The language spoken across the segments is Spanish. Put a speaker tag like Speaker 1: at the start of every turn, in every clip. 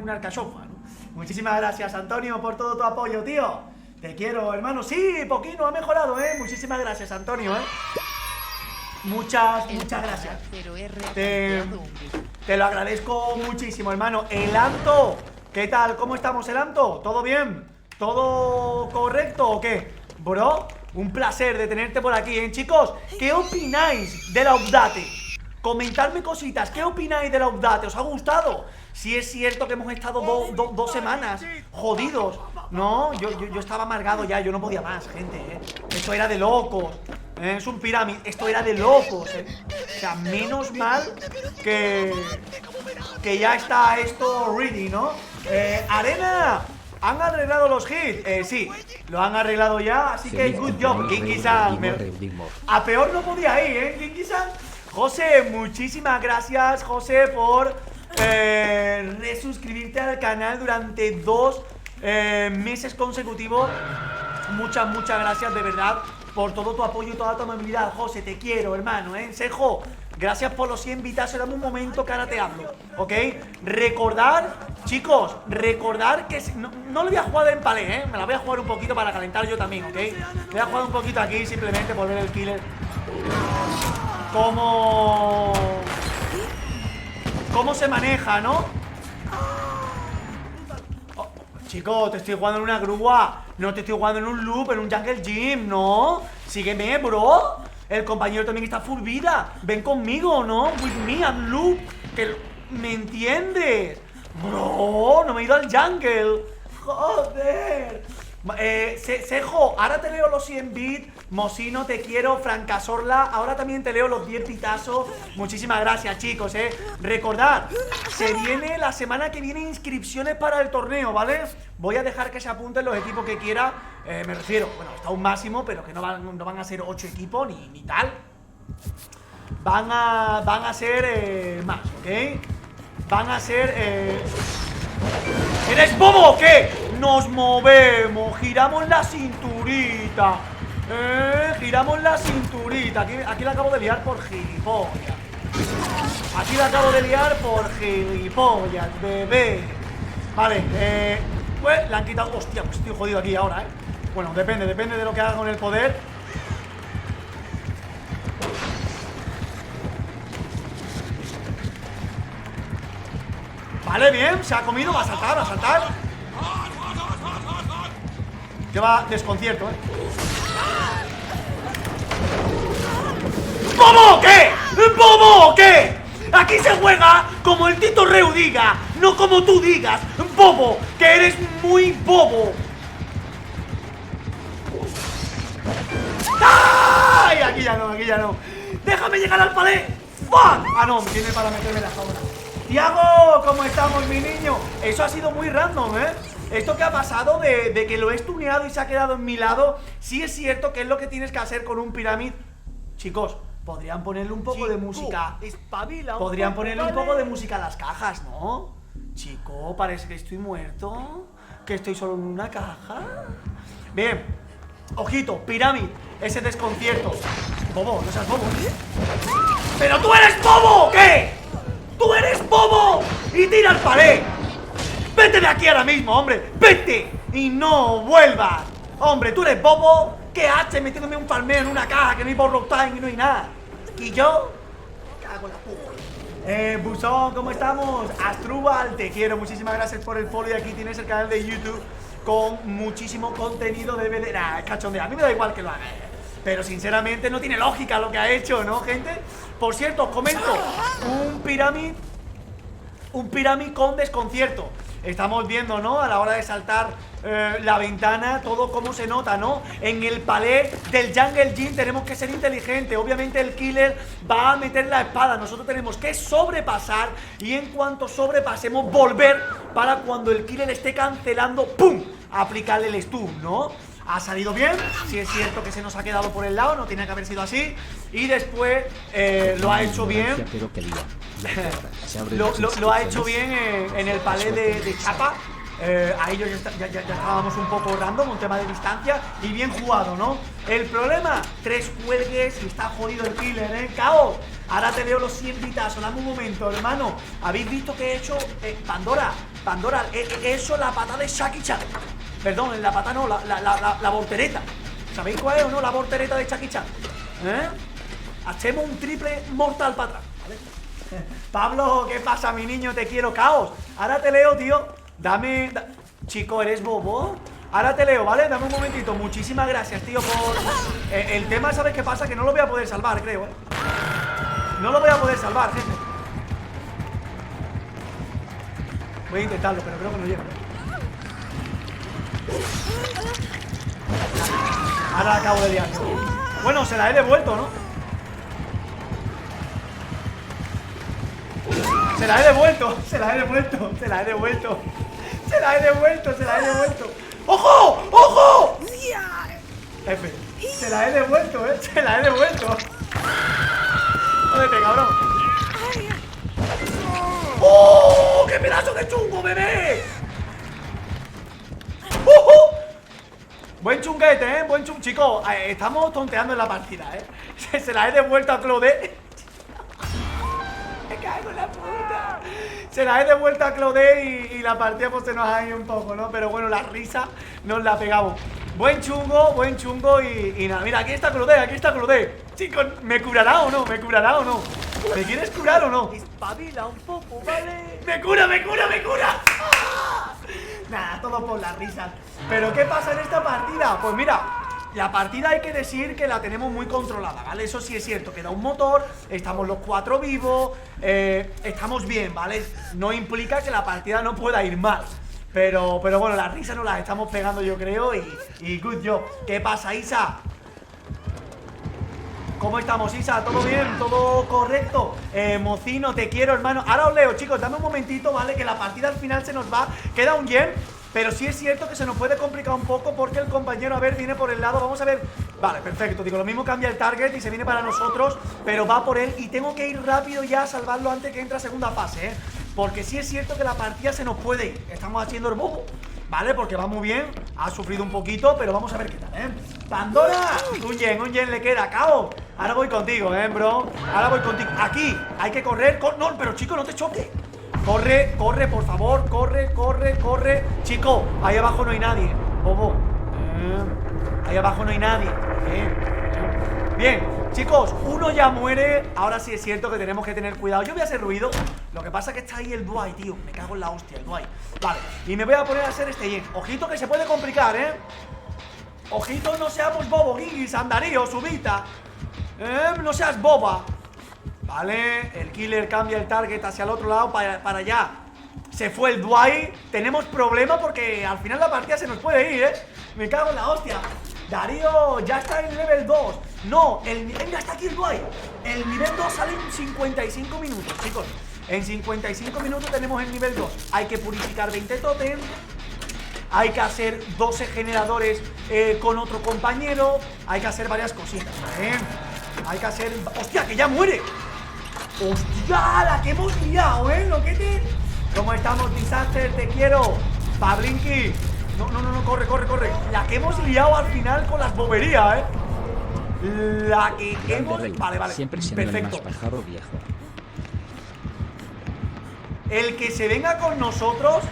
Speaker 1: una alcachofa, ¿no? Muchísimas gracias, Antonio, por todo tu apoyo, tío. Te quiero, hermano. Sí, poquito ha mejorado, ¿eh? Muchísimas gracias, Antonio, ¿eh? Muchas gracias. Te lo agradezco muchísimo, hermano. El Anto, ¿qué tal? ¿Cómo estamos, el Anto? ¿Todo bien? ¿Todo correcto o qué? Bro, un placer de tenerte por aquí, ¿eh, chicos? ¿Qué opináis de la update? Comentadme cositas, ¿qué opináis de la update? ¿Os ha gustado? Si es cierto que hemos estado dos semanas jodidos. No, yo estaba amargado ya, yo no podía más, gente, ¿eh? Esto era de locos. Es un pirámide, esto era de locos, ¿eh? O sea, menos mal que ya está esto ready, ¿no? Arena, ¿han arreglado los hits? Sí, lo han arreglado ya, así que good job, Kinky-san. A peor no podía ir, ¿eh, Kinky-san? José, muchísimas gracias, José, por resuscribirte al canal durante 2 meses consecutivos. Muchas gracias, de verdad, por todo tu apoyo y toda tu amabilidad. José, te quiero, hermano, ¿eh? Sejo, gracias por los 100 vitas. Dame un momento que ahora te hablo, ¿ok? Recordar, chicos, recordar que no le voy a jugar en palé, ¿eh? Me la voy a jugar un poquito para calentar yo también, ¿ok? Voy a jugar un poquito aquí simplemente por ver el killer cómo se maneja, ¿no? Oh, chico, te estoy jugando en una grúa. No te estoy jugando en un loop, en un jungle gym, ¿no? Sígueme, bro. El compañero también está full vida. Ven conmigo, ¿no? With me and loop. Que ¿me entiendes? Bro, no me he ido al jungle. Joder. Sejo, ahora te leo los 100 bits. Mosino, te quiero. Francasorla, ahora también te leo los 10 bitazos. Muchísimas gracias, chicos, recordad, se viene la semana que viene inscripciones para el torneo, ¿vale? Voy a dejar que se apunten los equipos que quiera. Me refiero, bueno, hasta un máximo, pero que no van a ser 8 equipos ni tal. Van a ser más, ¿ok? Van a ser ¿eres bobo o qué? Nos movemos, giramos la cinturita. Giramos la cinturita. Aquí la acabo de liar por gilipollas. Aquí la acabo de liar por gilipollas, bebé. Vale, pues la han quitado. Hostia, pues estoy jodido aquí ahora, Bueno, depende de lo que haga con el poder. Vale, bien, se ha comido, va a saltar, Que va desconcierto, ¿Bobo o qué? ¿Bobo o qué? Aquí se juega como el Tito Reu diga, no como tú digas, bobo, que eres muy bobo. ¡Ay! Aquí ya no. Déjame llegar al palé. ¡Fuck! Ah, no, tiene para meterme la jaula. Tiago, ¿cómo estamos, mi niño? Eso ha sido muy random, Esto que ha pasado de que lo he stuneado y se ha quedado en mi lado. Sí es cierto que es lo que tienes que hacer con un pirámide. Chicos, podrían ponerle un poco de música. Podrían ponerle un poco de música a las cajas, ¿no? Chico, parece que estoy muerto. Que estoy solo en una caja. Bien, ojito, pirámide, ese desconcierto. Bobo, no seas bobo, ¡pero tú eres bobo o qué! ¡Tú eres bobo! ¡Y tira al palé! ¡Vete de aquí ahora mismo, hombre! ¡Vete! ¡Y no vuelvas! Hombre, tú eres bobo. ¿Qué haces metiéndome un farmeo en una caja que no hay borrow time y no hay nada? ¿Y yo? Cago en la puta. Buzón, ¿cómo estamos? Astrubal, te quiero. Muchísimas gracias por el follow. Y aquí tienes el canal de YouTube con muchísimo contenido de DVD. Nah, cachondeo. A mí me da igual que lo haga. Pero sinceramente no tiene lógica lo que ha hecho, ¿no, gente? Por cierto, os comento, un pirámide con desconcierto. Estamos viendo, ¿no? A la hora de saltar la ventana, todo cómo se nota, ¿no? En el palé del Jungle Gym tenemos que ser inteligentes. Obviamente el killer va a meter la espada. Nosotros tenemos que sobrepasar y en cuanto sobrepasemos, volver para cuando el killer esté cancelando, ¡pum!, aplicarle el stun, ¿no? Ha salido bien, sí es cierto que se nos ha quedado por el lado, no tenía que haber sido así. Y después lo ha hecho bien. Lo ha hecho bien en el palé de chapa. Ahí ya estábamos un poco random, un tema de distancia. Y bien jugado, ¿no? El problema, 3 cuelgues y está jodido el killer, Caos. Ahora te veo los 100 vitazos, dame un momento, hermano. ¿Habéis visto que he hecho? Pandora, Pandora, eso, la patada de Jackie Chan. Perdón, la patada no, la voltereta. ¿Sabéis cuál es o no la voltereta de Jackie Chan? Hacemos un triple mortal para atrás, ¿vale? Pablo, ¿qué pasa, mi niño? Te quiero, Caos. Ahora te leo, tío. Chico, ¿eres bobo? Ahora te leo, ¿vale? Dame un momentito. Muchísimas gracias, tío, por... el tema, ¿sabes qué pasa? Que no lo voy a poder salvar, creo, No lo voy a poder salvar, gente. Voy a intentarlo, pero creo que no llega. Ahora la acabo de liar. Bueno, se la he devuelto, ¿no? Se la he devuelto. ¡Ojo! ¡Ojo! F. Se la he devuelto, Jódete, cabrón. ¡Oh! ¡Qué pedazo de chungo, bebé! Buen chunguete, buen chungo. Chicos, estamos tonteando en la partida, Se la he devuelto a Claude. Me cago en la puta. Se la he devuelto a Claude y la partida pues se nos ha ido un poco, ¿no? Pero bueno, la risa nos la pegamos. Buen chungo y nada. Mira, aquí está Claude, Chicos, ¿me curará o no? ¿Me quieres curar o no? Espabila un poco, ¿vale? ¡Me cura! Nada, todo por las risas. ¿Pero qué pasa en esta partida? Pues mira, la partida hay que decir que la tenemos muy controlada, ¿vale? Eso sí es cierto, queda un motor, estamos los 4 vivos, estamos bien, ¿vale? No implica que la partida no pueda ir mal. Pero bueno, las risas nos las estamos pegando, yo creo, y good job. ¿Qué pasa, Isa? ¿Cómo estamos, Isa? ¿Todo bien? ¿Todo correcto? Mocino, te quiero, hermano. Ahora os leo, chicos, dame un momentito, ¿vale? Que la partida al final se nos va. Queda un gem, pero sí es cierto que se nos puede complicar un poco porque el compañero, a ver, viene por el lado. Vamos a ver. Vale, perfecto. Digo, lo mismo cambia el target y se viene para nosotros, pero va por él y tengo que ir rápido ya a salvarlo antes que entre a segunda fase, Porque sí es cierto que la partida se nos puede ir. Estamos haciendo el bobo, ¿vale? Porque va muy bien. Ha sufrido un poquito, pero vamos a ver qué tal, ¡Pandora! Un gen le queda, Cao. Ahora voy contigo, bro. Ahora voy contigo. Aquí, hay que correr. No, pero chico, no te choque. Corre, por favor. Corre. Chico, ahí abajo no hay nadie. Bobo. Ahí abajo no hay nadie. Bien, chicos, uno ya muere. Ahora sí es cierto que tenemos que tener cuidado. Yo voy a hacer ruido. Lo que pasa es que está ahí el Dwight, tío. Me cago en la hostia, el Dwight. Vale, y me voy a poner a hacer este gen. Ojito que se puede complicar, Ojito, no seamos bobo, Guiguis, Andarío, Subita. No seas boba. Vale, el killer cambia el target hacia el otro lado para allá. Se fue el Dwight. Tenemos problema porque al final la partida se nos puede ir, Me cago en la hostia. Darío ya está en level 2. No, venga, está aquí el Dwight. El nivel 2 sale en 55 minutos, chicos. En 55 minutos tenemos el nivel 2. Hay que purificar 20 totems. Hay que hacer 12 generadores con otro compañero. Hay que hacer varias cositas, Hay que hacer... ¡Hostia, que ya muere! ¡Hostia, la que hemos liado, Lo que te... ¿Cómo estamos, Disaster? Te quiero. Pablinki. No, corre. La que hemos liado al final con las boberías, La que hemos... Vale.
Speaker 2: Siempre siendo
Speaker 1: perfecto.
Speaker 2: El más pájaro viejo.
Speaker 1: El que se venga con nosotros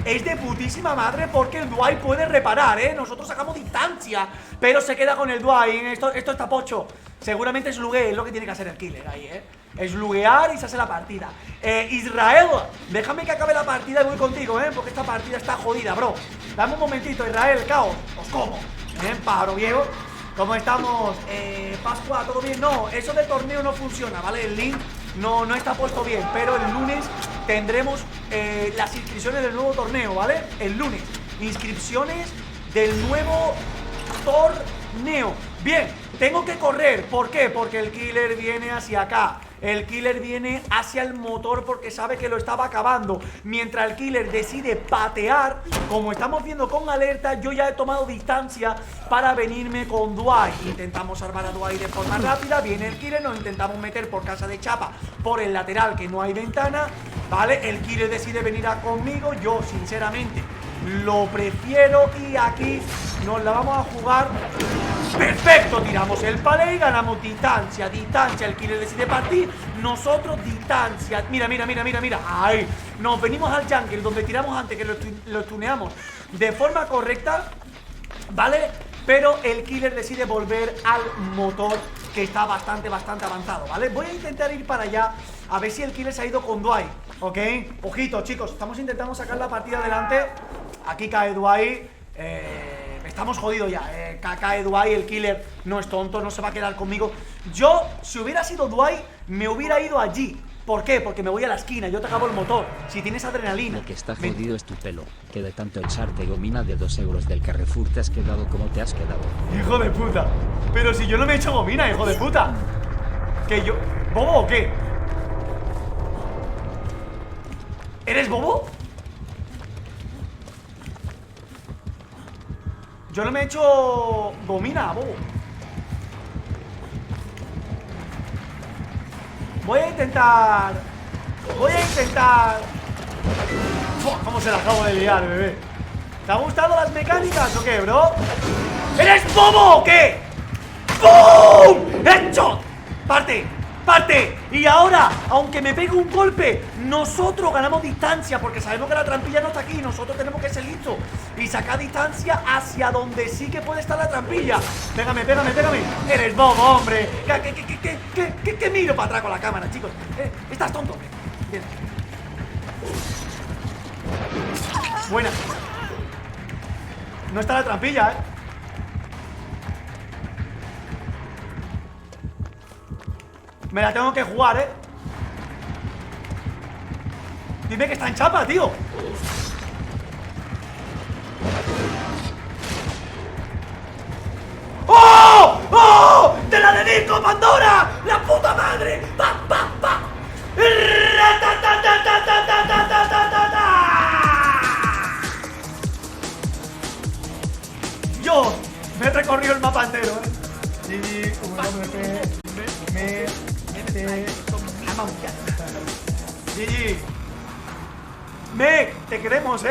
Speaker 1: es de putísima madre porque el Dwight puede reparar, Nosotros sacamos distancia, pero se queda con el Dwight. Esto está pocho. Seguramente sluguee, es lo que tiene que hacer el killer ahí, Es luguear y se hace la partida. Israel, déjame que acabe la partida y voy contigo, porque esta partida está jodida, bro. Dame un momentito, Israel, caos. Os como. Pájaro viejo. ¿Cómo estamos? Pascua, ¿todo bien? No, eso del torneo no funciona, ¿vale? El link no está puesto bien, pero el lunes tendremos las inscripciones del nuevo torneo, ¿vale? El lunes, inscripciones del nuevo torneo. Bien, tengo que correr. ¿Por qué? Porque el killer viene hacia acá. El killer viene hacia el motor porque sabe que lo estaba acabando. Mientras el killer decide patear, como estamos viendo con alerta, yo ya he tomado distancia para venirme con Dwight. Intentamos salvar a Dwight de forma rápida. Viene el killer, nos intentamos meter por casa de chapa por el lateral que no hay ventana, ¿vale? El killer decide venir a conmigo. Yo, sinceramente, lo prefiero. Y aquí nos la vamos a jugar. Perfecto, tiramos el palé y ganamos distancia. Distancia, el killer decide partir. Nosotros distancia. Mira, mira, mira, mira, mira. Ahí, nos venimos al jungle donde tiramos antes, que lo tuneamos de forma correcta, ¿vale? Pero el killer decide volver al motor, que está bastante avanzado, ¿vale? Voy a intentar ir para allá, a ver si el killer se ha ido con Dwight, ¿ok? Ojito, chicos, estamos intentando sacar la partida adelante. Aquí cae Dwight. Estamos jodidos ya, cae Dwight, el killer no es tonto, no se va a quedar conmigo. Yo, si hubiera sido Dwight, me hubiera ido allí. ¿Por qué? Porque me voy a la esquina, yo te acabo el motor. Si tienes adrenalina.
Speaker 2: Lo que está jodido es tu pelo, que de tanto echarte gomina de 2 euros del Carrefour te has quedado como te has quedado.
Speaker 1: Hijo de puta. Pero si yo no me he hecho gomina, hijo de puta. ¿Que yo? ¿Bobo o qué? ¿Eres bobo? Yo no me he hecho gomina, bobo. Voy a intentar. Uf, ¿cómo se la acabo de liar, bebé? ¿Te han gustado las mecánicas o qué, bro? ¿Eres bobo o qué? ¡Bum! ¡Hecho! ¡Parte! ¡Parte! Y ahora, aunque me pegue un golpe, nosotros ganamos distancia, porque sabemos que la trampilla no está aquí. Nosotros tenemos que ser listos y sacar distancia hacia donde sí que puede estar la trampilla. Pégame, pégame, pégame. Eres bobo, hombre. ¿Qué miro para atrás con la cámara, chicos? Estás tonto, hombre. Bien. Buena. No está la trampilla, Me la tengo que jugar, Dime que está en chapa, tío. ¡Oh! ¡Oh! ¡Te la dedico, Pandora! ¡La puta madre! ¡Pa, pa, pa! Yo me he recorrido el mapa entero, GG. Meg, te queremos,